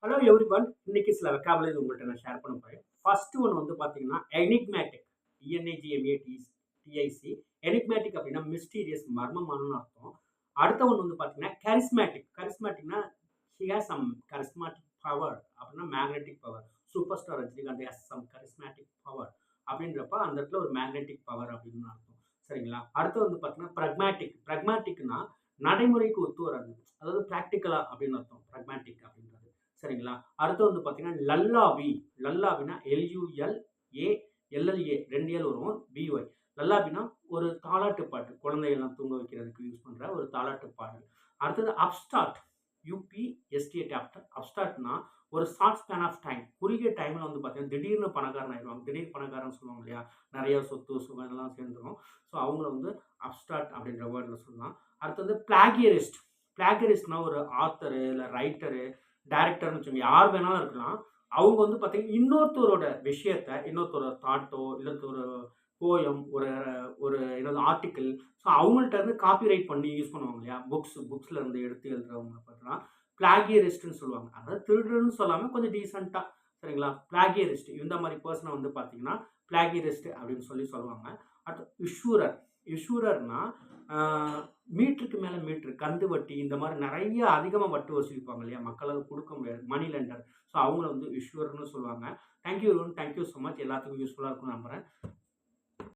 Hello everyone. இன்னைக்கு சில vocabulary உங்கள்ட்ட நான் ஷேர் பண்ண போறேன். ஃபர்ஸ்ட் ஒன் வந்து பார்த்தீங்கன்னா, எனிக்மேட்டிக். ENIGMATIC. எனிக்மேட்டிக் அப்படின்னா மிஸ்டீரியஸ், மர்மமானன்னு அர்த்தம். அடுத்த ஒண்ணு வந்து பார்த்தீங்கன்னா, கரிஸ்மேட்டிக். கரிஸ்மேட்டிக்னா he has some charismatic power அப்படின்னா magnetic power. Super star Rajinikanth has some charismatic power அப்படின்றப்ப அந்த இடத்துல ஒரு மேக்னெட்டிக் பவர் அப்படின்னு அர்த்தம். சரிங்களா? அடுத்து வந்து பார்த்தீங்கன்னா, பிராக்மேட்டிக். பிராக்மேட்டிக்னா நடைமுறைக்கு ஒத்து வராது. அதாவது பிராக்டிகலா அப்படின்னு அர்த்தம். பிராக்மேட்டிக் அப்படின்றது. சரிங்களா? அடுத்து வந்து பார்த்தீங்கன்னா, லல்லாபி. லல்லாபின்னா LULALLA 2 எல் வரும். BY. லல்லாபின்னா ஒரு தாலாட்டு பாட்டு. குழந்தையெல்லாம் தூங்க வைக்கிறதுக்கு யூஸ் பண்ற ஒரு தாலாட்டு பாடல். அடுத்தது அப்ஸ்டார்ட். UPSTA அப்ஸ்டார்ட்னா ஒரு ஷார்ட் ஸ்பேன் ஆஃப் டைம். குறுகிய டைம்ல வந்து பார்த்தீங்கன்னா, திடீர்னு பணக்காரன் ஆயிடுவாங்க. திடீர் பணக்காரன்னு சொல்லுவாங்க இல்லையா? நெறைய சொத்து, சுகம் இதெல்லாம் சேர்ந்துரும். ஸோ அவங்கள வந்து அப்ஸ்டார்ட் அப்படின்ற வேர்ட்ல சொல்லலாம். அடுத்தது பிளாகியரிஸ்ட். பிளாகியரிஸ்ட்னா ஒரு ஆத்தரு, இல்ல ரைட்டரு, டைரக்டர்ன்னு வச்சுக்கோங்க. யார் வேணாலும் இருக்கலாம். அவங்க வந்து பார்த்தீங்கன்னா, இன்னொருத்தரோட விஷயத்த, இன்னொருத்தரோட தாட்டோ, இல்ல ஒரு போயம், ஒரு ஒரு என்னது ஆர்டிக்கிள், ஸோ அவங்கள்ட்ட இருந்து காப்பிரைட் பண்ணி யூஸ் பண்ணுவாங்க இல்லையா? புக்ஸ்ல இருந்து எடுத்து எழுதுறவங்க பார்த்தீங்கன்னா, பிளாகியரிஸ்ட்ன்னு சொல்லுவாங்க. அதாவது திருடன்னு சொல்லாம கொஞ்சம் டீசென்ட்டா சரிங்களா? பிளாகியரிஸ்ட் இந்த மாரி பெர்சன வந்து பார்த்தீங்கன்னா, பிளாகியரிஸ்ட் அப்படின்னு சொல்லி சொல்லுவாங்க. அடுத்து இஷ்யூரர். இஷ்யூரர்னா ஆ மீட்டருக்கு மேல மீட்டர் கந்து வட்டி இந்த மாரி நெறைய அதிகமா வட்டி வசூலிப்பாங்க இல்லையா? மக்களால குடுக்க முடியாது. மணி லெண்டர். ஸோ அவங்கள வந்து இஷ்யூரர்ன்னு சொல்லுவாங்க. Thank you so much. எல்லாத்துக்கும் யூஸ்ஃபுல்லா இருக்கும்னு நம்புறேன்.